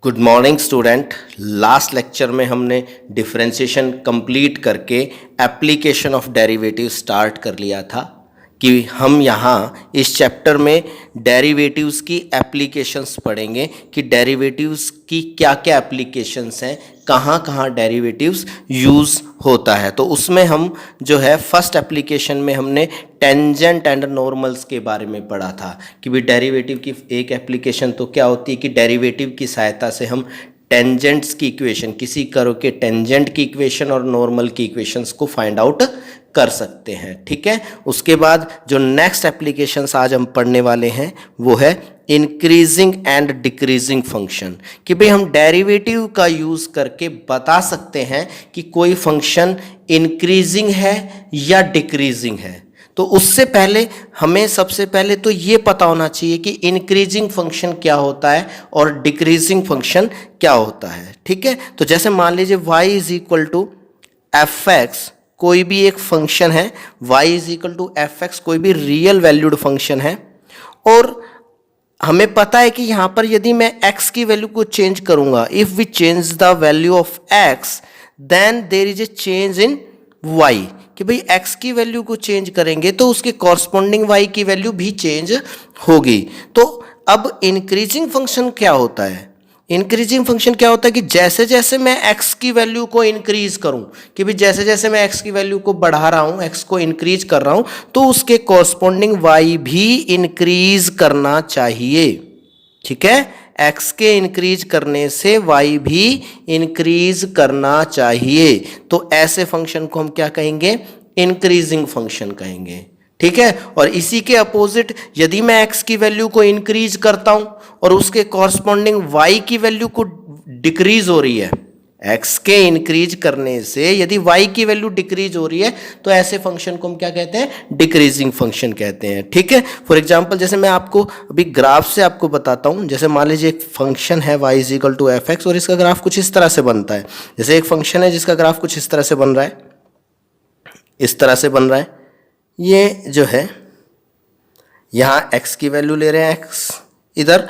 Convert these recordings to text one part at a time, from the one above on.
Good morning student. Last lecture में हमने differentiation complete करके एप्लीकेशन ऑफ डेरिवेटिव स्टार्ट कर लिया था कि हम यहाँ इस चैप्टर में डेरिवेटिव्स की एप्लीकेशंस पढ़ेंगे कि डेरिवेटिव्स की क्या क्या एप्लीकेशंस हैं, कहाँ कहाँ डेरिवेटिव्स यूज़ होता है। तो उसमें हम जो है फर्स्ट एप्लीकेशन में हमने टेंजेंट एंड नॉर्मल्स के बारे में पढ़ा था कि भी डेरिवेटिव की एक एप्लीकेशन तो क्या होती है कि डेरिवेटिव की सहायता से हम टेंजेंट्स की इक्वेशन, किसी कर्व के टेंजेंट की इक्वेशन और नॉर्मल की इक्वेशंस को फाइंड आउट कर सकते हैं। ठीक है, उसके बाद जो नेक्स्ट एप्लीकेशंस आज हम पढ़ने वाले हैं वो है इंक्रीजिंग एंड डिक्रीजिंग फंक्शन, कि भाई हम डेरिवेटिव का यूज़ करके बता सकते हैं कि कोई फंक्शन इंक्रीजिंग है या डिक्रीजिंग है। तो उससे पहले हमें सबसे पहले तो ये पता होना चाहिए कि इंक्रीजिंग फंक्शन क्या होता है और डिक्रीजिंग फंक्शन क्या होता है। ठीक है, तो जैसे मान लीजिए y is equal to f x, कोई भी एक फंक्शन है, y is equal to f x कोई भी रियल वैल्यूड फंक्शन है, और हमें पता है कि यहाँ पर यदि मैं x की वैल्यू को चेंज करूंगा, if we change the value of x then there is a change in y, कि भाई x की वैल्यू को चेंज करेंगे तो उसके कॉरस्पॉन्डिंग y की वैल्यू भी चेंज होगी। तो अब इंक्रीजिंग फंक्शन क्या होता है? इंक्रीजिंग फंक्शन क्या होता है कि जैसे जैसे मैं x की वैल्यू को इंक्रीज करूं, कि भाई जैसे जैसे मैं x की वैल्यू को बढ़ा रहा हूं, x को इंक्रीज कर रहा हूं, तो उसके कॉरस्पॉन्डिंग y भी इंक्रीज करना चाहिए। ठीक है, x के इंक्रीज करने से y भी इंक्रीज करना चाहिए। तो ऐसे फंक्शन को हम क्या कहेंगे? इंक्रीजिंग फंक्शन कहेंगे। ठीक है, और इसी के अपोजिट यदि मैं x की वैल्यू को इंक्रीज करता हूं और उसके कॉरस्पॉन्डिंग y की वैल्यू को डिक्रीज हो रही है, x के इंक्रीज करने से यदि y की वैल्यू डिक्रीज हो रही है तो ऐसे फंक्शन को हम क्या कहते हैं? डिक्रीजिंग फंक्शन कहते हैं। ठीक है, फॉर एग्जांपल जैसे मैं आपको अभी ग्राफ से आपको बताता हूं, जैसे मान लीजिए एक फंक्शन है y is equal to f x और इसका ग्राफ कुछ इस तरह से बनता है। जैसे एक फंक्शन है जिसका ग्राफ कुछ इस तरह से बन रहा है, इस तरह से बन रहा है। ये जो है यहाँ x की वैल्यू ले रहे हैं x, इधर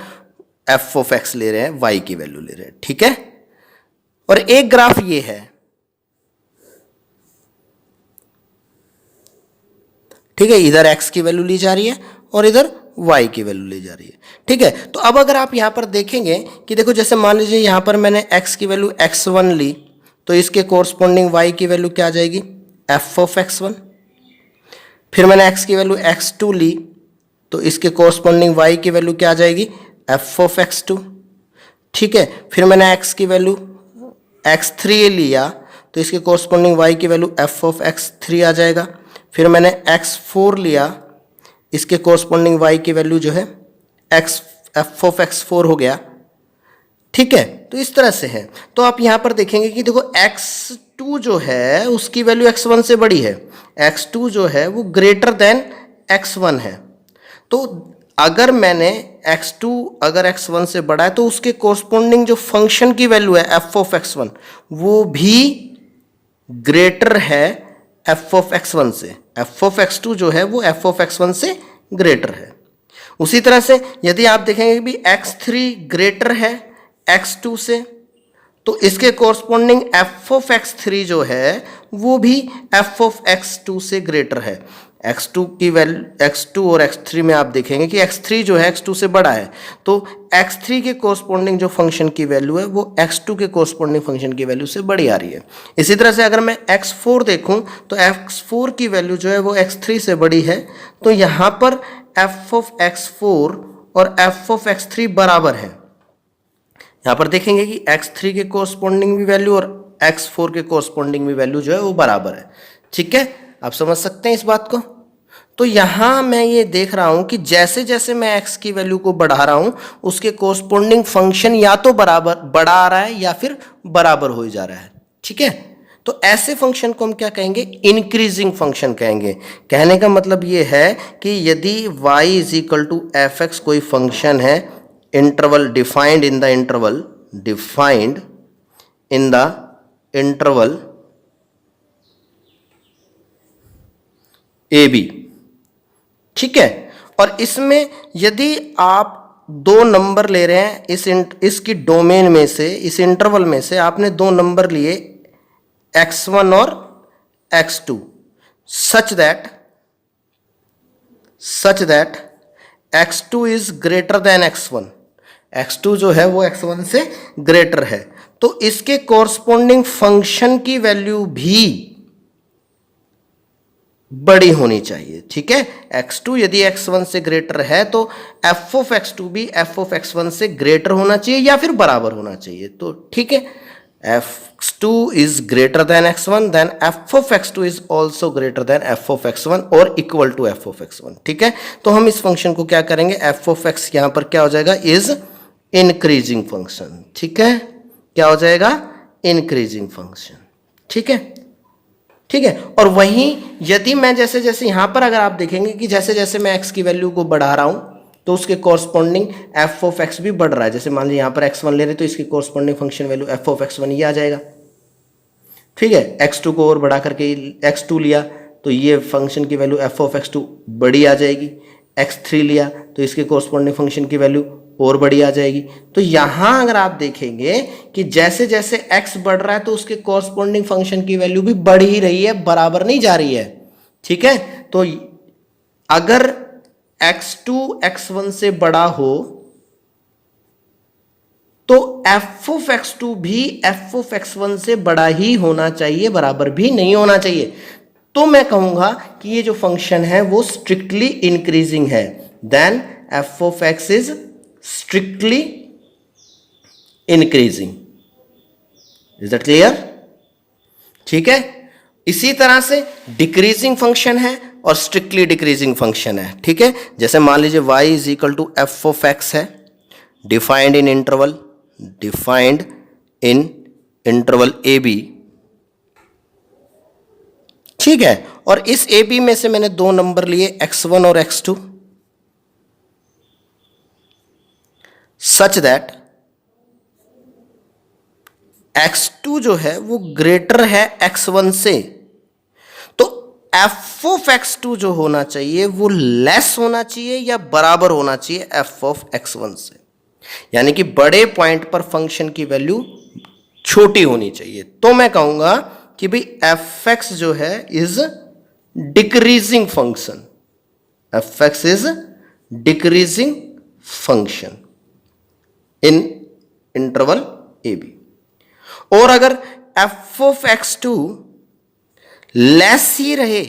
f ऑफ x ले रहे हैं, y की वैल्यू ले रहे हैं। ठीक है, और एक ग्राफ ये है, ठीक है, इधर x की वैल्यू ली जा रही है और इधर y की वैल्यू ली जा रही है। ठीक है, तो अब अगर आप यहां पर देखेंगे कि देखो जैसे मान लीजिए यहां पर मैंने x की वैल्यू x1 ली, तो इसके कोरस्पॉन्डिंग y की वैल्यू क्या आ जाएगी? f of x1। फिर मैंने x की वैल्यू x2 ली, तो इसके कोरस्पॉन्डिंग y की वैल्यू क्या आ जाएगी? f of x2। ठीक है, फिर मैंने x की वैल्यू x3 लिया, तो इसके कोरस्पॉन्डिंग y की वैल्यू f ऑफ x3 आ जाएगा। फिर मैंने x4 लिया, इसके कोरस्पॉन्डिंग y की वैल्यू जो है f ऑफ x4 हो गया। ठीक है, तो इस तरह से है। तो आप यहां पर देखेंगे कि देखो x2 जो है उसकी वैल्यू x1 से बड़ी है, x2 जो है वो ग्रेटर देन x1 है। तो अगर मैंने x2 अगर x1 से बड़ा है तो उसके कोरस्पॉन्डिंग जो फंक्शन की वैल्यू है f ऑफ x1 वो भी ग्रेटर है f ऑफ x1 से। f ऑफ x2 जो है वो f ऑफ x1 से ग्रेटर है। उसी तरह से यदि आप देखेंगे कि भी x3 ग्रेटर है x2 से, तो इसके कोरस्पॉन्डिंग f ऑफ x3 जो है वो भी f ऑफ x2 से ग्रेटर है। x2 की वैल्यू x2 और x3 में आप देखेंगे कि x3 जो है x2 से बड़ा है, तो x3 के कोरस्पॉन्डिंग जो फंक्शन की वैल्यू है वो x2 के कोरस्पॉन्डिंग फंक्शन की वैल्यू से बड़ी आ रही है। इसी तरह से अगर मैं x4 देखूं तो x4 की वैल्यू जो है वो x3 से बड़ी है, तो यहाँ पर f ऑफ x4 और f ऑफ x3 बराबर है। यहाँ पर देखेंगे कि x3 के कोरस्पॉन्डिंग भी वैल्यू और x4 के कोरस्पॉन्डिंग भी वैल्यू जो है वो बराबर है। ठीक है, आप समझ सकते हैं इस बात को। तो यहाँ मैं ये देख रहा हूँ कि जैसे जैसे मैं x की वैल्यू को बढ़ा रहा हूँ उसके कोरस्पॉन्डिंग फंक्शन या तो बराबर बढ़ा आ रहा है या फिर बराबर हो जा रहा है। ठीक है, तो ऐसे फंक्शन को हम क्या कहेंगे? इंक्रीजिंग फंक्शन कहेंगे। कहने का मतलब ये है कि यदि y is equal to f x कोई फंक्शन है, interval defined in the interval, defined in the interval a b. ठीक है, और इसमें यदि आप दो नंबर ले रहे हैं इसकी डोमेन में से, इस इंटरवल में से आपने दो नंबर लिए x1 और x2 such that x2 is greater than x1, x2 जो है वो x1 से ग्रेटर है, तो इसके कॉरस्पॉन्डिंग फंक्शन की वैल्यू भी बड़ी होनी चाहिए। ठीक है, x2 यदि x1 से ग्रेटर है तो f ऑफ x2 भी f ऑफ x1 से ग्रेटर होना चाहिए या फिर बराबर होना चाहिए। तो ठीक है, x2 is greater than x1, then f of x2 is also greater than f of x1 और equal to f of x1। ठीक है, तो हम इस फंक्शन को क्या करेंगे, f ऑफ x यहां पर क्या हो जाएगा, इज इंक्रीजिंग फंक्शन। ठीक है, क्या हो जाएगा, इंक्रीजिंग फंक्शन। ठीक है, ठीक है। और वहीं यदि मैं जैसे जैसे यहां पर अगर आप देखेंगे कि जैसे जैसे मैं x की वैल्यू को बढ़ा रहा हूं तो उसके कॉरस्पॉन्डिंग f ऑफ x भी बढ़ रहा है। जैसे मान लीजिए यहां पर x1 ले रहे तो इसकी corresponding function value f of x1 ये आ जाएगा। ठीक है, x2 को और बढ़ा करके x2 लिया तो ये फंक्शन की वैल्यू f ऑफ x2 बड़ी आ जाएगी। x3 लिया तो इसके कॉरस्पॉन्डिंग फंक्शन की वैल्यू और बड़ी आ जाएगी। तो यहां अगर आप देखेंगे कि जैसे जैसे x बढ़ रहा है तो उसके कॉरस्पॉन्डिंग फंक्शन की वैल्यू भी बढ़ ही रही है, बराबर नहीं जा रही है। ठीक है, तो अगर x2 x1 से बड़ा हो तो f ऑफ x2 भी f ऑफ x1 से बड़ा ही होना चाहिए, बराबर भी नहीं होना चाहिए। तो मैं कहूंगा कि ये जो फंक्शन है वो स्ट्रिक्टली इंक्रीजिंग है, then f of x is strictly increasing. Is that clear? ठीक है, इसी तरह से डिक्रीजिंग फंक्शन है और स्ट्रिक्टली डिक्रीजिंग फंक्शन है। ठीक है, जैसे मान लीजिए y is equal to f of x है, defined in interval a b। ठीक है, और इस a b में से मैंने दो नंबर लिए x1 और x2 सच दैट x2 जो है वो ग्रेटर है x1 से, तो f ऑफ x2 जो होना चाहिए वो लेस होना चाहिए या बराबर होना चाहिए f ऑफ x1 से। यानी कि बड़े पॉइंट पर फंक्शन की वैल्यू छोटी होनी चाहिए। तो मैं कहूंगा कि भाई fx जो है is decreasing function, fx is decreasing function in interval a b. और अगर f ऑफ x2 लेस ही रहे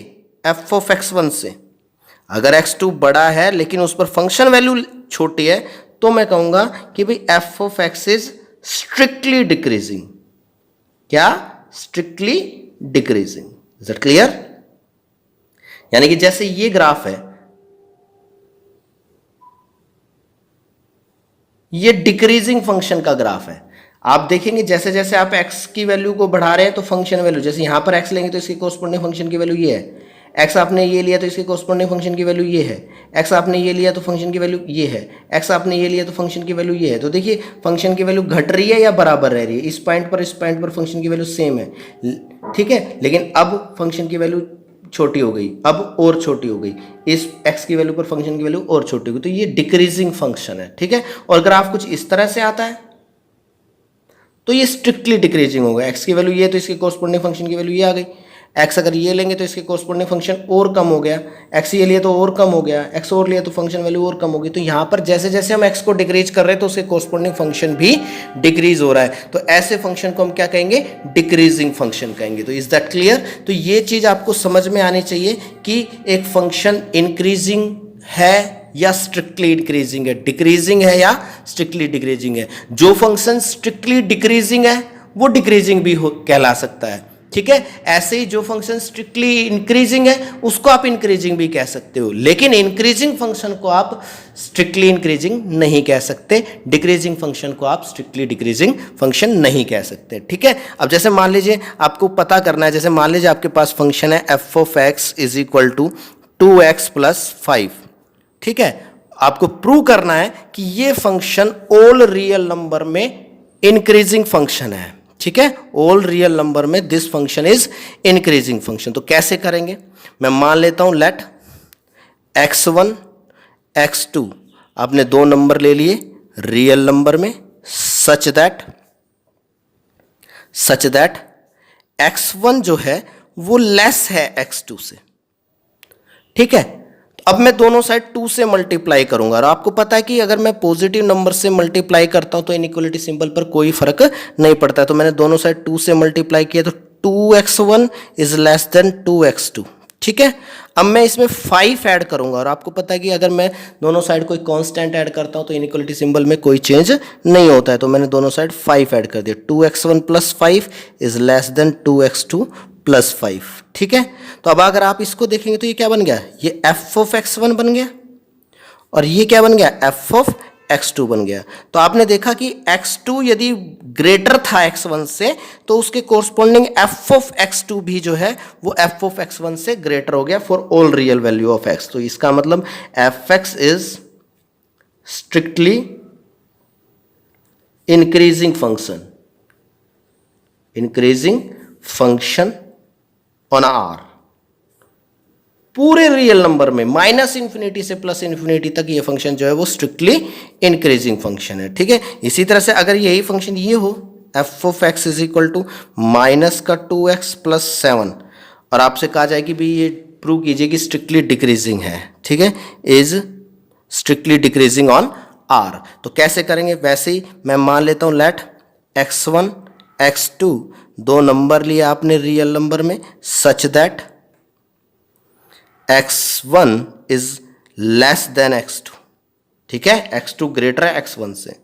f ऑफ x1 से, अगर x2 बड़ा है लेकिन उस पर फंक्शन वैल्यू छोटी है, तो मैं कहूंगा कि भाई f of x is strictly decreasing. क्या? Strictly decreasing. Is that clear? यानी कि जैसे ये ग्राफ है, ये डिक्रीजिंग फंक्शन का ग्राफ है। आप देखेंगे जैसे जैसे आप x की वैल्यू को बढ़ा रहे हैं तो फंक्शन वैल्यू, जैसे यहां पर x लेंगे तो इसके कोरस्पॉन्डिंग फंक्शन की वैल्यू ये है, x आपने ये लिया तो इसके कोरस्पॉन्डिंग फंक्शन की वैल्यू ये है, x आपने ये लिया तो फंक्शन की वैल्यू ये है, x आपने ये लिया तो फंक्शन की वैल्यू ये है। तो देखिए फंक्शन की वैल्यू घट रही है या बराबर रह रही है? इस पॉइंट पर फंक्शन की वैल्यू सेम है। ठीक है, लेकिन अब फंक्शन की वैल्यू छोटी हो गई, अब और छोटी हो गई, इस x की वैल्यू पर फंक्शन की वैल्यू और छोटी हो गई, तो ये डिक्रीजिंग फंक्शन है। ठीक है, और ग्राफ कुछ इस तरह से आता है तो ये स्ट्रिक्टली डिक्रीजिंग होगा। x की वैल्यू ये तो इसके कोरस्पॉन्डिंग फंक्शन की वैल्यू ये आ गई, x अगर ये लेंगे तो इसके कोरस्पॉन्डिंग फंक्शन और कम हो गया, x ये लिए तो और कम हो गया, x और लिया तो फंक्शन वैल्यू और कम हो गई। तो यहाँ पर जैसे जैसे हम x को डिक्रीज कर रहे हैं तो उसके कोरस्पॉन्डिंग फंक्शन भी डिक्रीज हो रहा है। तो ऐसे फंक्शन को हम क्या कहेंगे? डिक्रीजिंग फंक्शन कहेंगे। तो इज दैट क्लियर? तो ये चीज़ आपको समझ में आनी चाहिए कि एक फंक्शन इंक्रीजिंग है या स्ट्रिक्टली इंक्रीजिंग है, डिक्रीजिंग है या स्ट्रिक्टली डिक्रीजिंग है। जो फंक्शन स्ट्रिक्टली डिक्रीजिंग है वो डिक्रीजिंग भी कहला सकता है। ठीक है, ऐसे ही जो फंक्शन स्ट्रिक्टली इंक्रीजिंग है उसको आप इंक्रीजिंग भी कह सकते हो, लेकिन इंक्रीजिंग फंक्शन को आप स्ट्रिक्टली इंक्रीजिंग नहीं कह सकते, डिक्रीजिंग फंक्शन को आप स्ट्रिक्टली डिक्रीजिंग फंक्शन नहीं कह सकते। ठीक है, अब जैसे मान लीजिए आपको पता करना है, जैसे मान लीजिए आपके पास फंक्शन है f of x is equal to 2x plus 5। ठीक है, आपको प्रूव करना है कि ये फंक्शन ऑल रियल नंबर में इंक्रीजिंग फंक्शन है। ठीक है, ऑल रियल नंबर में this function is increasing function. तो कैसे करेंगे? मैं मान लेता हूं लेट x1 x2 आपने दो नंबर ले लिए रियल नंबर में, सच दैट x1 जो है वो लेस है x2 से। ठीक है, तो अब मैं दोनों साइड 2 से मल्टीप्लाई करूंगा, और आपको पता है कि अगर मैं पॉजिटिव नंबर से मल्टीप्लाई करता हूं तो इनइक्वलिटी सिंबल पर कोई फर्क नहीं पड़ता है। तो मैंने दोनों साइड 2 से मल्टीप्लाई किया, तो 2x1 is less then 2x2। ठीक है, अब मैं इसमें 5 ऐड करूंगा, और आपको पता है कि अगर मैं दोनों साइड कोई कांस्टेंट ऐड करता हूं तो इनइक्वलिटी सिंबल में कोई चेंज नहीं होता है। तो मैंने दोनों साइड 5 ऐड कर दिया, 2x1 plus 5 is less then 2x2 plus 5। ठीक है, तो अब अगर आप इसको देखेंगे तो ये क्या बन गया, ये f ऑफ x1 बन गया, और ये क्या बन गया, f ऑफ x2 बन गया। तो आपने देखा कि x2 यदि ग्रेटर था x1 से तो उसके कोरस्पॉन्डिंग f ऑफ x2 भी जो है वो f ऑफ x1 से ग्रेटर हो गया for all real value of x। तो इसका मतलब fx is strictly increasing function on R। पूरे रियल नंबर में माइनस इन्फिनिटी से प्लस इन्फिनिटी तक ये फंक्शन जो है वो स्ट्रिक्टली इंक्रीजिंग फंक्शन है। ठीक है, इसी तरह से अगर यही फंक्शन ये हो f of x is equal to minus का 2x प्लस 7, और आपसे कहा जाए कि भाई ये प्रूव कीजिए कि स्ट्रिक्टली डिक्रीजिंग है। ठीक है, is strictly decreasing on R। तो कैसे करेंगे, वैसे ही मैं मान लेता हूं लेट x1 x2 दो नंबर लिए आपने रियल नंबर में, such that x1 is less then x2। ठीक है, x2 ग्रेटर है x1 से।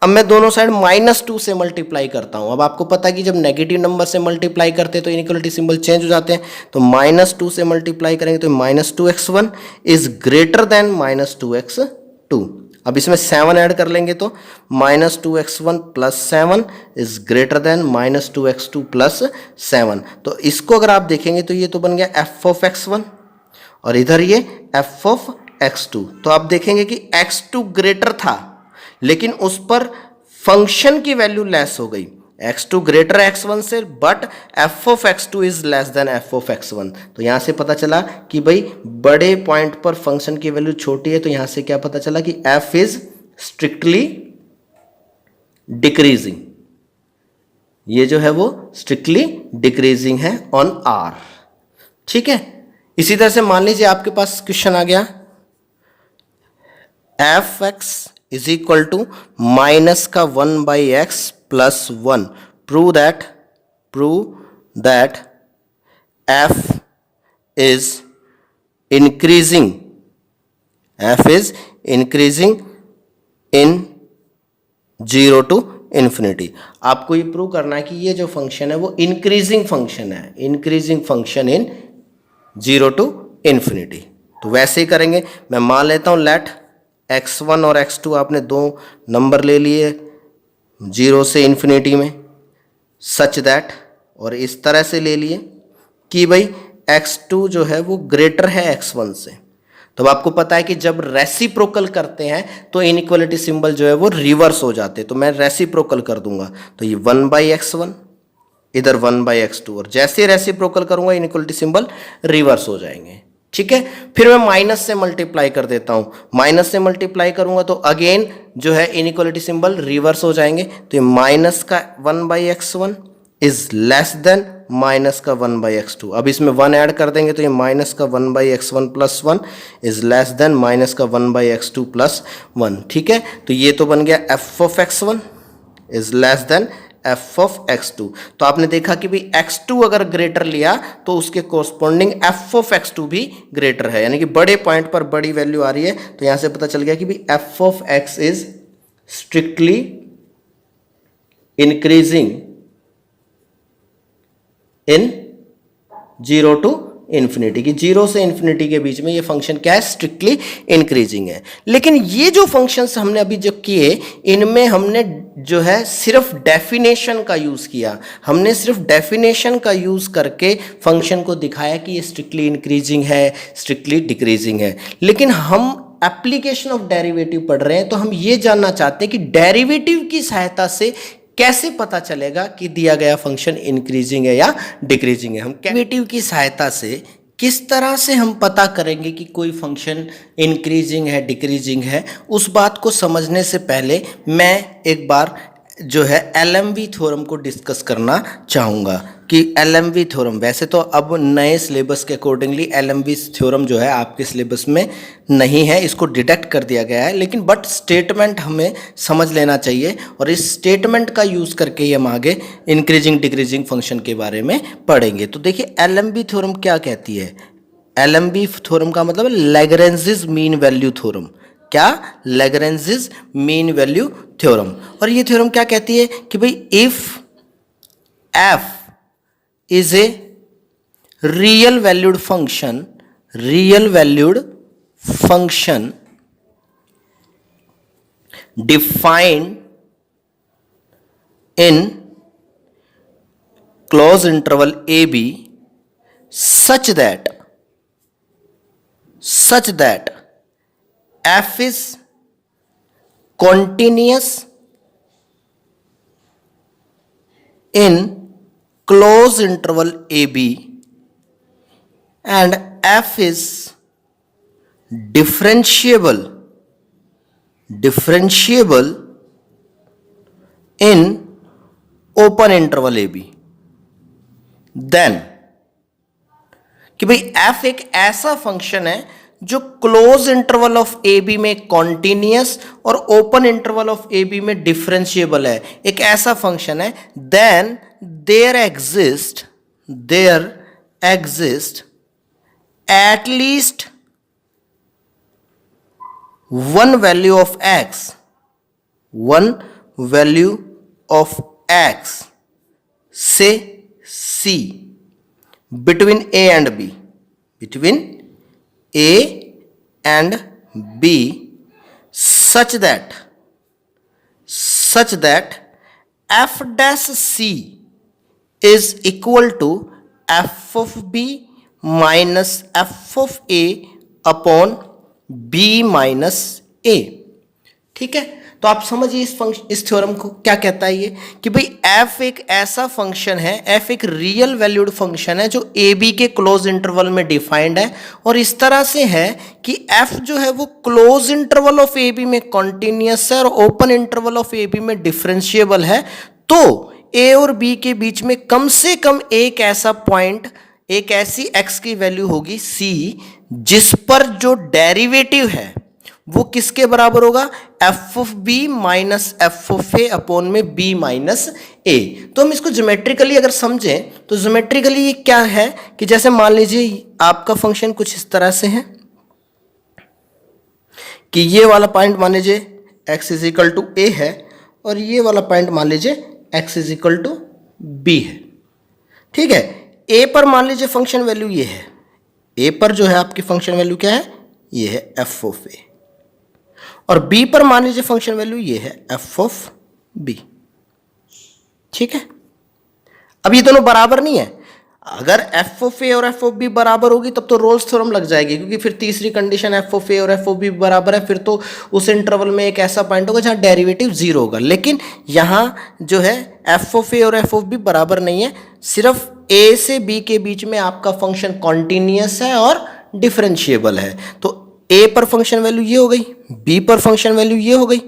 अब मैं दोनों साइड -2 से मल्टीप्लाई करता हूं। अब आपको पता है कि जब नेगेटिव नंबर से मल्टीप्लाई करते हैं तो इनइक्वलिटी सिंबल चेंज हो जाते हैं। तो -2 से मल्टीप्लाई करेंगे तो -2x1 is greater then -2x2। अब इसमें 7 ऐड कर लेंगे तो -2x1 plus 7 is greater then -2x2 plus 7। तो इसको अगर आप देखेंगे तो ये तो बन गया f ऑफ x1, और इधर ये f ऑफ x2। तो आप देखेंगे कि x2 ग्रेटर था लेकिन उस पर फंक्शन की वैल्यू लेस हो गई। x2 ग्रेटर है x1 से, but f of x2 is less then f of x1। तो यहां से पता चला कि भाई बड़े पॉइंट पर फंक्शन की वैल्यू छोटी है, तो यहां से क्या पता चला कि f इज स्ट्रिक्टली डिक्रीजिंग। ये जो है वो स्ट्रिक्टली डिक्रीजिंग है ऑन R। ठीक है, इसी तरह से मान लीजिए आपके पास क्वेश्चन आ गया f(x) is equal to minus का 1/x plus 1। Prove that f is increasing in 0 to infinity. आपको ये प्रूव करना है कि ये जो फंक्शन है वो इंक्रीजिंग फंक्शन है, increasing function in 0 to infinity. तो वैसे ही करेंगे, मैं मान लेता हूं लेट x1 और x2 आपने दो नंबर ले लिए 0 से इन्फिनिटी में, सच दैट, और इस तरह से ले लिए कि भाई x2 जो है वो ग्रेटर है x1 से। तो आपको पता है कि जब रेसिप्रोकल करते हैं तो इनइक्वलिटी सिंबल जो है वो रिवर्स हो जाते हैं। तो मैं रेसिप्रोकल कर दूंगा, तो ये 1/x1 इधर 1/x2, और जैसे रेसिप्रोकल करूंगा इनइक्वलिटी सिंबल रिवर्स हो जाएंगे। ठीक है, फिर मैं माइनस से मल्टीप्लाई कर देता हूं, माइनस से मल्टीप्लाई करूंगा तो अगेन जो है इनइक्वलिटी सिंबल रिवर्स हो जाएंगे। तो ये माइनस का 1/x1 is less then minus का 1/x2। अब इसमें 1 ऐड कर देंगे तो ये माइनस का 1/x1 plus 1 is less then minus का 1/x2 प्लस 1। ठीक है, तो ये तो बन गया f of x1 is less then f of x2। तो आपने देखा कि भाई x2 अगर ग्रेटर लिया तो उसके कोरस्पॉन्डिंग f ऑफ x2 भी ग्रेटर है, यानी कि बड़े पॉइंट पर बड़ी वैल्यू आ रही है। तो यहां से पता चल गया कि भाई f of x is strictly increasing in 0 to infinity, की 0 से इन्फिनिटी के बीच में ये फंक्शन क्या है, स्ट्रिक्टली इंक्रीजिंग है। लेकिन ये जो फंक्शंस हमने अभी जो किए इनमें हमने जो है सिर्फ डेफिनेशन का यूज किया, हमने सिर्फ डेफिनेशन का यूज करके फंक्शन को दिखाया कि ये स्ट्रिक्टली इंक्रीजिंग है, स्ट्रिक्टली डिक्रीजिंग है। लेकिन हम एप्लीकेशन ऑफ डेरिवेटिव पढ़ रहे हैं तो हम ये जानना चाहते हैं कि डेरिवेटिव की सहायता से कैसे पता चलेगा कि दिया गया फंक्शन इंक्रीजिंग है या डिक्रीजिंग है। हम डेरिवेटिव की सहायता से किस तरह से हम पता करेंगे कि कोई फंक्शन इंक्रीजिंग है डिक्रीजिंग है, उस बात को समझने से पहले मैं एक बार जो है एलएमवी थ्योरम को डिस्कस करना चाहूँगा कि एलएमवी थ्योरम, वैसे तो अब नए सिलेबस के अकॉर्डिंगली एलएमवी थ्योरम जो है आपके सिलेबस में नहीं है, इसको डिडक्ट कर दिया गया है, लेकिन बट स्टेटमेंट हमें समझ लेना चाहिए और इस स्टेटमेंट का यूज़ करके ही हम आगे इंक्रीजिंग डिक्रीजिंग फंक्शन के बारे में पढ़ेंगे। तो देखिए एलएमवी थ्योरम क्या कहती है। एलएमवी थ्योरम का मतलब लैग्रेंजेस मीन वैल्यू थ्योरम। क्या? Lagrange's mean value theorem. और ये थ्योरम क्या कहती है कि भाई if f is a real valued function defined in close interval a b such that f is continuous in close interval AB and f is differentiable in open interval AB, then कि भाई f एक ऐसा function है जो close interval of a b में continuous और open interval of a b में differentiable है, एक ऐसा फंक्शन है, then there exist at least one value of x से c between A and B such that f dash C is equal to f of B minus f of A upon B minus A। ठीक है, तो आप समझिए इस theorem को क्या कहता है ये कि भाई f एक ऐसा फंक्शन है, f एक रियल वैल्यूड फंक्शन है जो ए बी के क्लोज इंटरवल में डिफाइंड है और इस तरह से है कि f जो है वो close interval of a b में कॉन्टिन्यूअस है और open interval of a b में डिफरेंशिएबल है। तो a और b के बीच में कम से कम एक ऐसा पॉइंट, एक ऐसी x की वैल्यू होगी c जिस पर जो डेरिवेटिव है वो किसके बराबर होगा? F of b minus f of a upon में बी माइनस ए। तो हम इसको ज्योमेट्रिकली अगर समझें तो ज्योमेट्रिकली ये क्या है कि जैसे मान लीजिए आपका फंक्शन कुछ इस तरह से है कि ये वाला पॉइंट मान लीजिए x is equal to a है और ये वाला पॉइंट मान लीजिए x is equal to b है। ठीक है, a पर मान लीजिए फंक्शन वैल्यू ये है, a पर जो है आपकी फंक्शन वैल्यू क्या है? ये है एफ ऑफ ए, और b पर मान लीजिए फंक्शन वैल्यू ये है एफ ऑफ बी। ठीक है, अब ये दोनों बराबर नहीं है। अगर एफ ऑफ ए और एफ ऑफ बी बराबर होगी तब तो रोल्स थ्योरम लग जाएगी, क्योंकि फिर तीसरी कंडीशन एफ ऑफ ए और एफ ऑफ बी बराबर है, फिर तो उस इंटरवल में एक ऐसा पॉइंट होगा जहां डेरिवेटिव जीरो होगा। लेकिन यहां जो है एफ ऑफ ए और एफ ऑफ बी बराबर नहीं है, सिर्फ ए से बी के बीच में आपका फंक्शन कॉन्टिन्यूअस है और डिफरेंशिएबल है। तो ए पर फंक्शन वैल्यू ये हो गई, बी पर फंक्शन वैल्यू ये हो गई।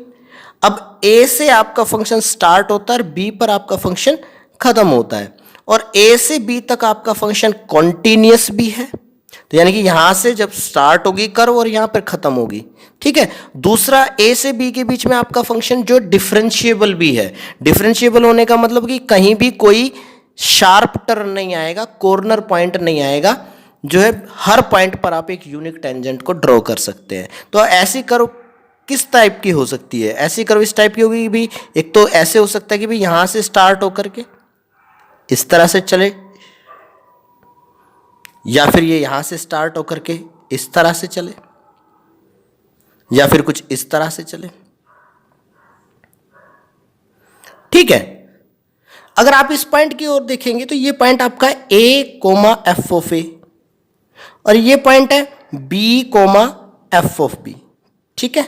अब ए से आपका फंक्शन स्टार्ट होता है और बी पर आपका फंक्शन खत्म होता है, और ए से बी तक आपका फंक्शन कॉन्टिन्यूअस भी है। तो यानी कि यहां से जब स्टार्ट होगी कर्व और यहां पर खत्म होगी। ठीक है, दूसरा ए से बी के बीच में आपका फंक्शन जो डिफरेंशिएबल भी है। डिफरेंशिएबल होने का मतलब कि कहीं भी कोई शार्प टर्न नहीं आएगा, कॉर्नर पॉइंट नहीं आएगा, जो है हर पॉइंट पर आप एक यूनिक टेंजेंट को ड्रॉ कर सकते हैं। तो ऐसी कर्व किस टाइप की हो सकती है? ऐसी कर्व इस टाइप की होगी भी, एक तो ऐसे हो सकता है कि भी यहां से स्टार्ट होकर के इस तरह से चले, या फिर ये यहां से स्टार्ट होकर के इस तरह से चले, या फिर कुछ इस तरह से चले। ठीक है, अगर आप इस पॉइंट की ओर देखेंगे तो ये पॉइंट आपका a comma f of a और ये पॉइंट है b comma f of b. ठीक है,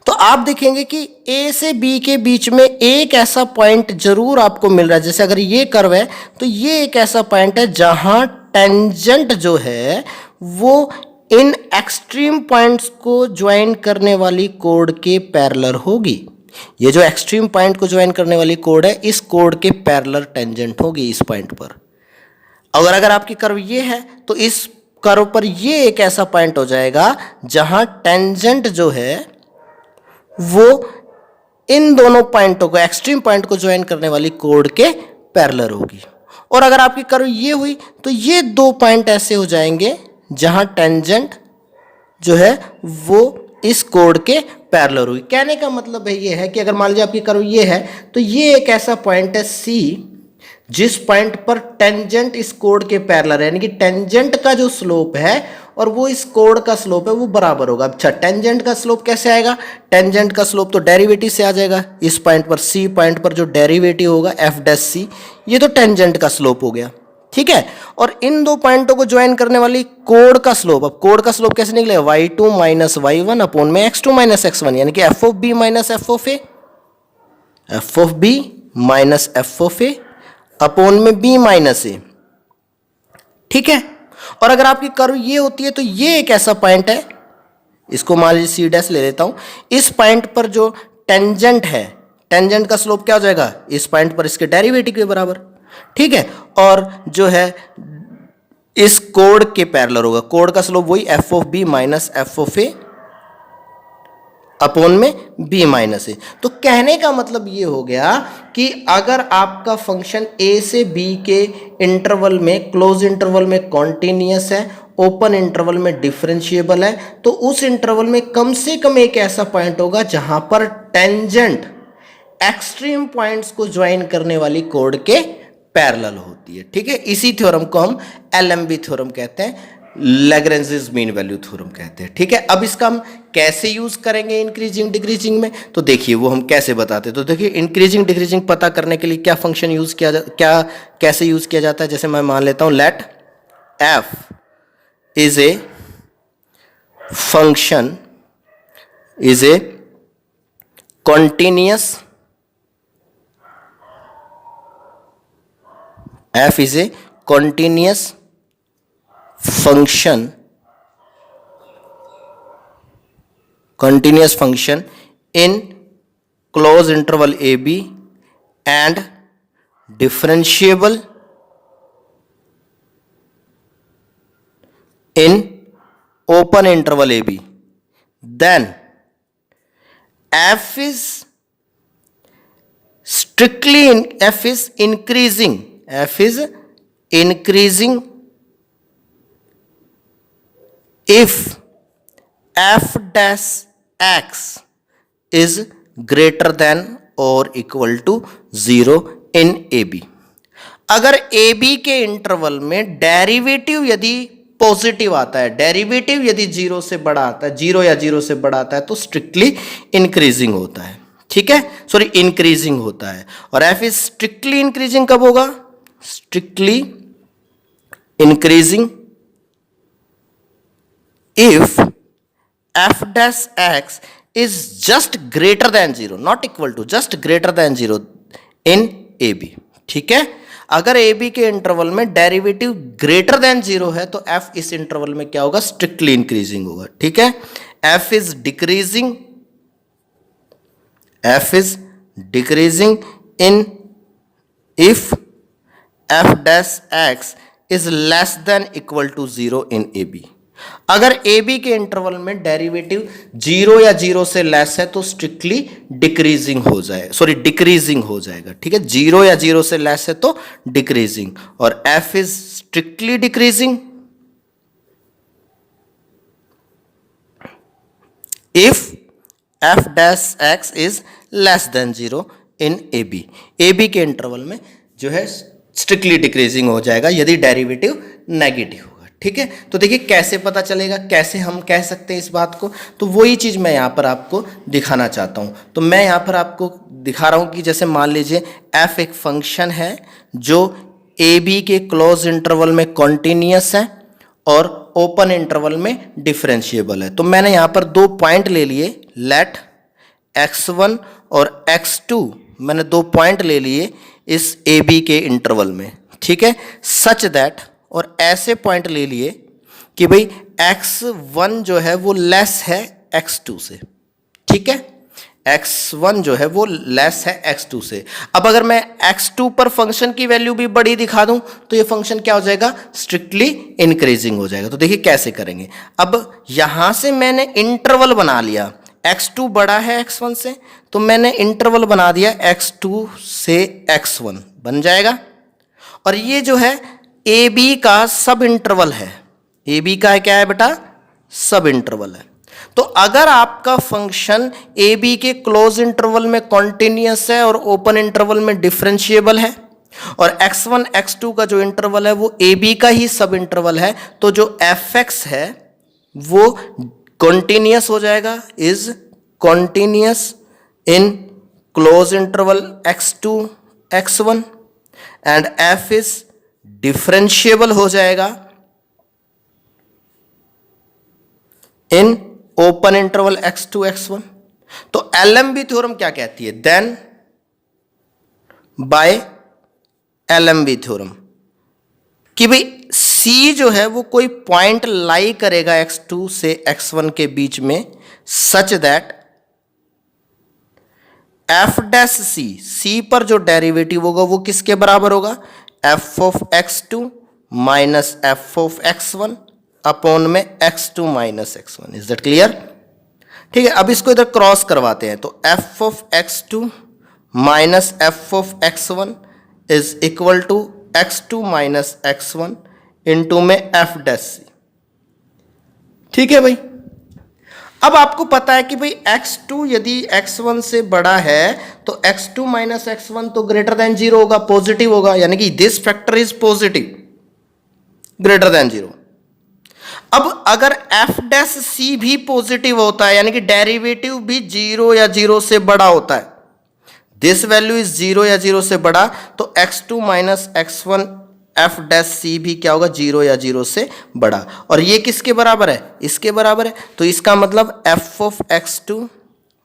तो आप देखेंगे कि ए से बी के बीच में एक ऐसा पॉइंट जरूर आपको मिल रहा है। जैसे अगर ये कर्व है तो ये एक ऐसा पॉइंट है जहां टेंजेंट जो है वो इन एक्सट्रीम पॉइंट्स को ज्वाइन करने वाली कोड के पैरेलल होगी। ये जो एक्सट्रीम पॉइंट को ज्वाइन करने वाली कोड है, इस कोड के पैरेलल टेंजेंट होगी इस पॉइंट पर। अगर आपकी कर्व ये है तो इस कर्व पर ये एक ऐसा पॉइंट हो जाएगा जहां टेंजेंट जो है वो इन दोनों पॉइंटों को, एक्सट्रीम पॉइंट को ज्वाइन करने वाली कोड के पैरेलल होगी। और अगर आपकी कर्व ये हुई तो ये दो पॉइंट ऐसे हो जाएंगे जहां टेंजेंट जो है वो इस कोड के पैरेलल हुई। कहने का मतलब है ये है कि अगर मान लीजिए आपकी कर्व ये है तो ये एक ऐसा पॉइंट है सी जिस पॉइंट पर टेंजेंट इस कोड के पैरेलल है, यानी कि टेंजेंट का जो स्लोप है और वो इस कोड का स्लोप है वो बराबर होगा। अच्छा, टेंजेंट का स्लोप कैसे आएगा? टेंजेंट का स्लोप तो डेरिवेटिव से आ जाएगा। इस पॉइंट पर सी पॉइंट पर जो डेरिवेटिव होगा एफ डैश सी, ये तो टेंजेंट का स्लोप हो गया, ठीक है। और इन दो पॉइंटों को ज्वाइन करने वाली कोड का स्लोप, अब कोड का स्लोप कैसे निकलेगा? y2 माइनस y1 अपॉन में x2 माइनस x1, यानी कि f of b minus f of a, f of b minus f of a upon में बी माइनस ए, ठीक है। और अगर आपकी कर्व ये होती है तो ये एक ऐसा पॉइंट है, इसको मान लीजिए सी डैश ले लेता हूं। इस पॉइंट पर जो टेंजेंट है, टेंजेंट का स्लोप क्या हो जाएगा? इस पॉइंट पर इसके डेरिवेटिव के बराबर, ठीक है। और जो है इस कोड के पैरेलल होगा, कोड का स्लोप वही f of b minus f of a upon में b माइनस ए। तो कहने का मतलब ये हो गया कि अगर आपका फंक्शन a से b के इंटरवल में, क्लोज इंटरवल में कॉन्टिन्यूअस है, ओपन इंटरवल में डिफरेंशिएबल है, तो उस इंटरवल में कम से कम एक ऐसा पॉइंट होगा जहां पर टेंजेंट एक्सट्रीम पॉइंट्स को ज्वाइन करने वाली कोड के पैरेलल होती है, ठीक है। इसी थ्योरम को हम एलएमबी थ्योरम कहते हैं, लैग्रेंजेस मीन वैल्यू थ्योरम कहते हैं, ठीक है। अब इसका हम कैसे यूज करेंगे इंक्रीजिंग डिक्रीजिंग में, तो देखिए वो हम कैसे बताते हैं। तो देखिए इंक्रीजिंग डिक्रीजिंग पता करने के लिए क्या फंक्शन यूज किया कैसे यूज किया जाता है। जैसे मैं मान लेता हूं let f is a function is a continuous, f is a continuous function, continuous function in closed interval AB and differentiable in open interval AB, then f is strictly f is increasing if f dash x is greater than or equal to 0 in AB। अगर AB के interval में derivative यदि positive आता है, derivative यदि 0 से बड़ा आता है, 0 या 0 से बड़ा आता है, तो स्ट्रिक्टली इंक्रीजिंग होता है, ठीक है, सॉरी इंक्रीजिंग होता है। और f इज स्ट्रिक्टली इंक्रीजिंग कब होगा? Strictly increasing if f dash x is just greater than 0, not equal to, just greater than 0 in AB, ठीक है। अगर AB के इंटरवल में डेरिवेटिव ग्रेटर देन 0 है तो f इस इंटरवल में क्या होगा? स्ट्रिक्टली इंक्रीजिंग होगा, ठीक है। f is decreasing in if f dash x is less than equal to 0 in AB। अगर AB के इंटरवल में डेरिवेटिव 0 या 0 से लेस है तो स्ट्रिक्टली डिक्रीजिंग हो जाए, सॉरी डिक्रीजिंग हो जाएगा, ठीक है। 0 या 0 से लेस है तो डिक्रीजिंग। और f is strictly decreasing if f dash x is less than 0 in AB। AB के इंटरवल में जो है स्ट्रिक्टली डिक्रीजिंग हो जाएगा यदि डेरिवेटिव नेगेटिव होगा, ठीक है। तो देखिए कैसे पता चलेगा, कैसे हम कह सकते हैं इस बात को, तो वही चीज़ मैं यहाँ पर आपको दिखाना चाहता हूँ। तो मैं यहाँ पर आपको दिखा रहा हूँ कि जैसे मान लीजिए f एक फंक्शन है जो AB के क्लोज इंटरवल में कॉन्टिन्यूअस है और ओपन इंटरवल में डिफरेंशिएबल है। तो मैंने यहाँ पर दो पॉइंट ले लिए, लेट x1 और x2, मैंने दो पॉइंट ले लिए इस AB के इंटरवल में, ठीक है। सच दैट और ऐसे पॉइंट ले लिए कि भाई x1 जो है वो लेस है x2 से, ठीक है, x1 जो है वो लेस है x2 से। अब अगर मैं x2 पर फंक्शन की वैल्यू भी बड़ी दिखा दूं तो ये फंक्शन क्या हो जाएगा, स्ट्रिक्टली इंक्रीजिंग हो जाएगा। तो देखिए कैसे करेंगे। अब यहां से मैंने इंटरवल बना लिया, x2 बड़ा है x1 से, तो मैंने इंटरवल बना दिया x2 से x1 बन जाएगा। और ये जो है ए बी का सब इंटरवल है, ए बी का है क्या है बेटा, सब इंटरवल है। तो अगर आपका फंक्शन ए बी के क्लोज इंटरवल में कॉन्टिन्यूअस है और ओपन इंटरवल में डिफरेंशिएबल है, और x1 x2 का जो इंटरवल है वो ए बी का ही सब इंटरवल है, तो जो fx है वो कॉन्टिन्यूअस हो जाएगा, is continuous in close interval x2 x1, and f is differentiable हो जाएगा इन ओपन इंटरवल x2 x1। तो एलएमबी थ्योरम क्या कहती है, देन बाय एलएमबी थ्योरम कि भाई C जो है वो कोई पॉइंट लाई करेगा x2 से x1 के बीच में, such that f dash C पर जो डेरिवेटिव होगा वो किसके बराबर होगा, f of x2 minus f of x1 upon में x2 minus x1। Is that clear? ठीक है, अब इसको इधर क्रॉस करवाते हैं, तो f of x2 minus f of x1 is equal to x2 minus x1 into में f डैश c। ठीक है भाई, अब आपको पता है कि भाई x2 यदि x1 से बड़ा है तो x2 माइनस x1 तो ग्रेटर देन 0 होगा, पॉजिटिव होगा, यानी कि this factor is positive greater than 0। अब अगर f डैश c भी पॉजिटिव होता है, यानी कि डेरिवेटिव भी 0 या 0 से बड़ा होता है, दिस वैल्यू इज 0 या 0 से बड़ा, तो x2 minus x1 f dash c भी क्या होगा, 0 या 0 से बड़ा। और ये किसके बराबर है, इसके बराबर है। तो इसका मतलब f of x2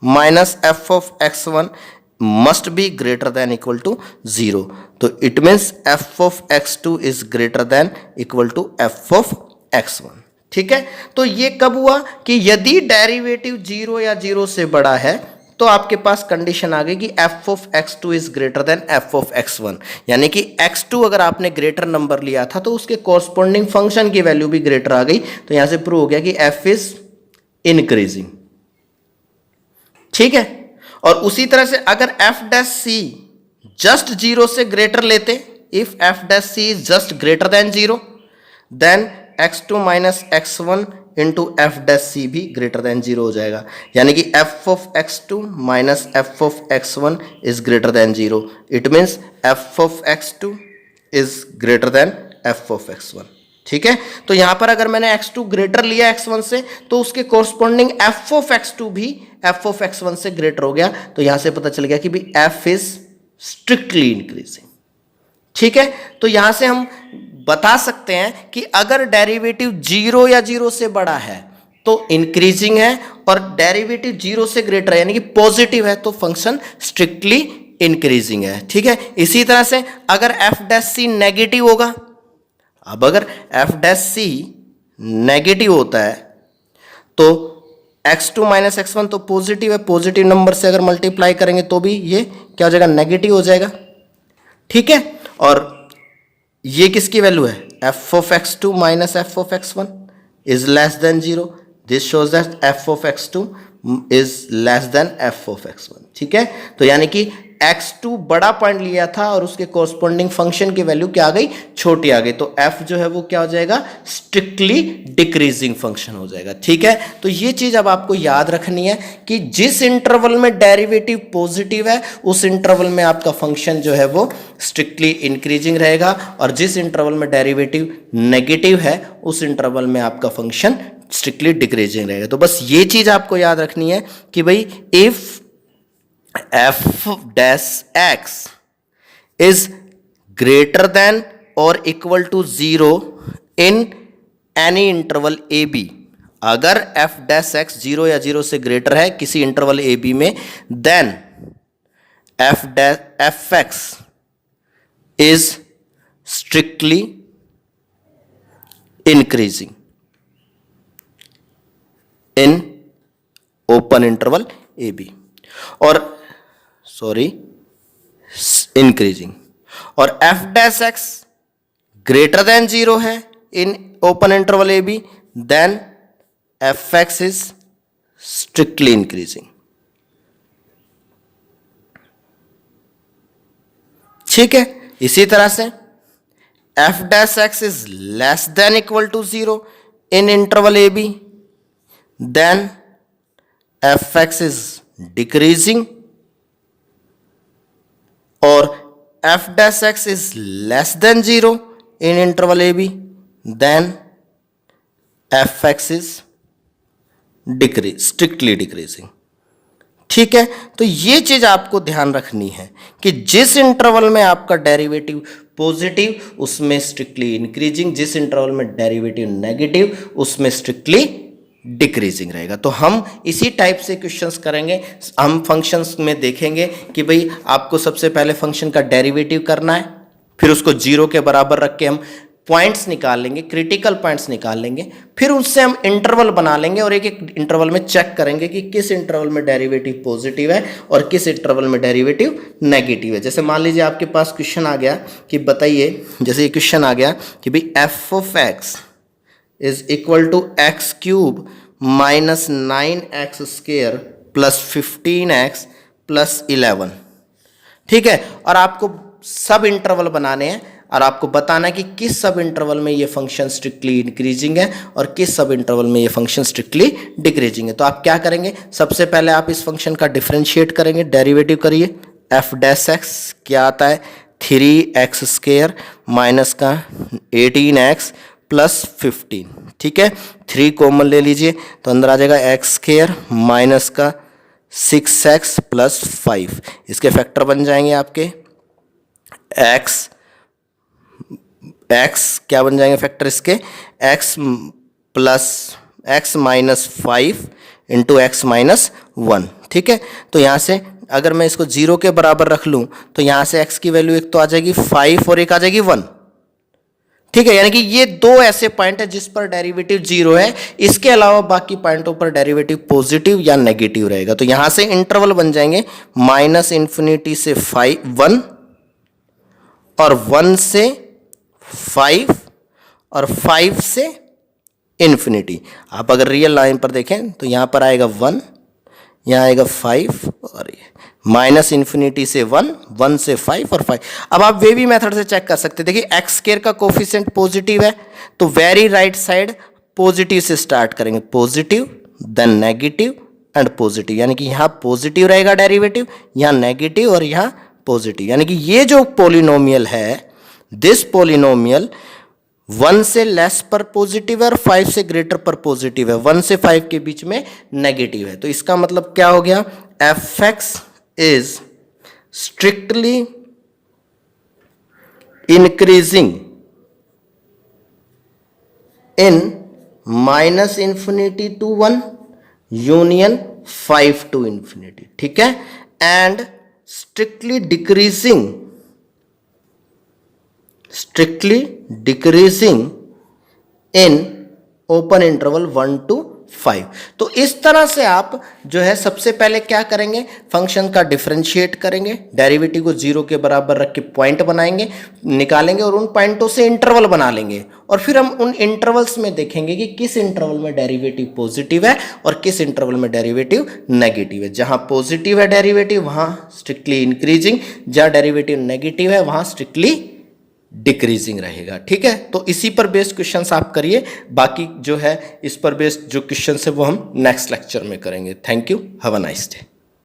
minus f of x1 must be greater than equal to 0। तो it means f of x2 is greater than equal to f of x1। ठीक है, तो ये कब हुआ कि यदि डेरिवेटिव 0 या 0 से बड़ा है तो आपके पास कंडीशन आ गई कि f of x2 is greater than f of x1, यानी कि x2 अगर आपने ग्रेटर नंबर लिया था तो उसके कॉरस्पॉन्डिंग फंक्शन की वैल्यू भी ग्रेटर आ गई। तो यहां से प्रूव हो गया कि f इज इंक्रीजिंग। ठीक है, और उसी तरह से अगर f डैश c जस्ट 0 से ग्रेटर लेते, if f dash c is just greater than 0, then x2 minus x1 into F dash C भी ग्रेटर देन 0 हो जाएगा, यानी कि f of x2 minus f of x1 is greater than 0। It means f of x2 is greater than f of x1। ठीक है, तो यहां पर अगर मैंने x2 ग्रेटर लिया x1 से तो उसके कोरस्पॉन्डिंग f ऑफ x2 भी f ऑफ x1 से ग्रेटर हो गया। तो यहां से पता चल गया कि भी f इज स्ट्रिक्टली इंक्रीजिंग। ठीक है, तो यहां से हम बता सकते हैं कि अगर डेरिवेटिव 0 या 0 से बड़ा है तो इंक्रीजिंग है, और डेरिवेटिव 0 से ग्रेटर है यानी कि पॉजिटिव है तो फंक्शन स्ट्रिक्टली इंक्रीजिंग है। ठीक है, इसी तरह से अगर f डैश सी नेगेटिव होगा, अब अगर f डैश सी नेगेटिव होता है तो x2 माइनस x1 तो पॉजिटिव है, पॉजिटिव नंबर से अगर मल्टीप्लाई करेंगे तो भी ये क्या हो जाएगा, नेगेटिव हो जाएगा। ठीक है, और ये किसकी वैल्यू है, f of x2 minus f of x1 is less than 0। This shows that f of x2 is less then f of x1। ठीक है, तो यानी कि x2 बड़ा पॉइंट लिया था और उसके कोरस्पॉन्डिंग फंक्शन की वैल्यू क्या आ गई, छोटी आ गई, तो f जो है वो क्या हो जाएगा, स्ट्रिक्टली डिक्रीजिंग फंक्शन हो जाएगा। ठीक है, तो ये चीज अब आपको याद रखनी है कि जिस इंटरवल में डेरिवेटिव पॉजिटिव है उस इंटरवल में आपका फंक्शन जो है वो स्ट्रिक्टली इंक्रीजिंग रहेगा, और जिस इंटरवल में डेरिवेटिव नेगेटिव है उस इंटरवल में आपका फंक्शन स्ट्रिक्टली डिक्रीजिंग रहेगा। तो बस ये चीज आपको याद रखनी है कि भाई if f dash x is greater than or equal to 0 in any interval AB, अगर f डैश x 0 या 0 से ग्रेटर है किसी इंटरवल AB में, then f x is strictly increasing in open interval a b, और sorry increasing, और f dash x greater than 0 है in open interval a b, then f x is strictly increasing. ठीक है, इसी तरह से f dash x is less than equal to 0 in interval a b, then f x is decreasing, और f dash x is less than 0 in interval a b, then f x is strictly decreasing. ठीक है, तो ये चीज आपको ध्यान रखनी है कि जिस इंटरवल में आपका डेरिवेटिव पॉजिटिव उसमें स्ट्रिक्टली इंक्रीजिंग, जिस इंटरवल में डेरिवेटिव नेगेटिव उसमें स्ट्रिक्टली डिक्रीजिंग रहेगा। तो हम इसी टाइप से क्वेश्चंस करेंगे। हम फंक्शंस में देखेंगे कि भाई आपको सबसे पहले फंक्शन का डेरिवेटिव करना है, फिर उसको 0 के बराबर रख के हम पॉइंट्स निकाल लेंगे, क्रिटिकल पॉइंट्स निकाल लेंगे, फिर उससे हम इंटरवल बना लेंगे और एक एक इंटरवल में चेक करेंगे कि किस इंटरवल में डेरिवेटिव पॉजिटिव है और किस इंटरवल में डेरिवेटिव नेगेटिव है। जैसे मान लीजिए आपके पास क्वेश्चन आ गया कि बताइए, जैसे ये क्वेश्चन आ गया कि भाई f of x is equal to x cube minus 9x square plus 15x plus 11। ठीक है, और आपको सब इंटरवल बनाने हैं और आपको बताना है कि किस सब इंटरवल में ये फंक्शन स्ट्रिक्टली इंक्रीजिंग है और किस सब इंटरवल में ये फंक्शन स्ट्रिक्टली डिक्रीजिंग है। तो आप क्या करेंगे, सबसे पहले आप इस फंक्शन का डिफरेंशिएट करेंगे, डेरिवेटिव करिए। एफ डैश एक्स क्या आता है, 3x स्क्वायर माइनस का 18x प्लस 15। ठीक है, 3 कॉमन ले लीजिए तो अंदर आ जाएगा एक्स स्क्वायर माइनस का 6x प्लस 5। इसके फैक्टर बन जाएंगे आपके x क्या बन जाएंगे फैक्टर इसके, x plus x minus 5 into x minus 1। ठीक है, तो यहाँ से अगर मैं इसको 0 के बराबर रख लूँ तो यहाँ से x की वैल्यू एक तो आ जाएगी 5 और एक आ जाएगी 1। ठीक है, यानी कि ये दो ऐसे पॉइंट है जिस पर डेरिवेटिव 0 है, इसके अलावा बाकी पॉइंटों पर डेरिवेटिव पॉजिटिव या नेगेटिव रहेगा। तो यहां से इंटरवल बन जाएंगे माइनस इन्फिनिटी से 1 और 1 से 5 और 5 से इन्फिनिटी। आप अगर रियल लाइन पर देखें तो यहां पर आएगा 1, यहाँ आएगा 5 और माइनस इन्फिनिटी से 1, 1 से 5 और 5। अब आप वे भी मेथड से चेक कर सकते हैं। देखिए एक्स स्क्वायर का कोफिशिएंट पॉजिटिव है तो वेरी राइट साइड पॉजिटिव से स्टार्ट करेंगे, positive then negative and positive, यानी कि यहाँ पॉजिटिव रहेगा डेरिवेटिव, यहाँ नेगेटिव और यहाँ पॉजिटिव। यानी कि ये जो पॉलिनोमियल है, दिस पॉलिनोमियल 1 से लेस पर पॉजिटिव है और 5 से ग्रेटर पर पॉजिटिव है, 1 से 5 के बीच में नेगेटिव है। तो इसका मतलब क्या हो गया, f x is strictly increasing in minus infinity to 1 union 5 to infinity. ठीक है, and strictly decreasing in open interval 1 to 5। तो इस तरह से आप जो है सबसे पहले क्या करेंगे, फंक्शन का डिफरेंशिएट करेंगे, डेरिवेटिव को 0 के बराबर रख के पॉइंट बनाएंगे, निकालेंगे और उन पॉइंटों से इंटरवल बना लेंगे और फिर हम उन इंटरवल्स में देखेंगे कि किस इंटरवल में डेरिवेटिव पॉजिटिव है और किस इंटरवल में डेरिवेटिव नेगेटिव है। जहां पॉजिटिव है डेरिवेटिव वहां स्ट्रिक्टली इंक्रीजिंग, जहां डेरिवेटिव नेगेटिव है वहां स्ट्रिक्टली डिक्रीजिंग रहेगा। ठीक है, तो इसी पर बेस्ड क्वेश्चंस आप करिए, बाकी जो है इस पर बेस्ड जो क्वेश्चंस है वो हम नेक्स्ट लेक्चर में करेंगे। Thank you, have a nice day.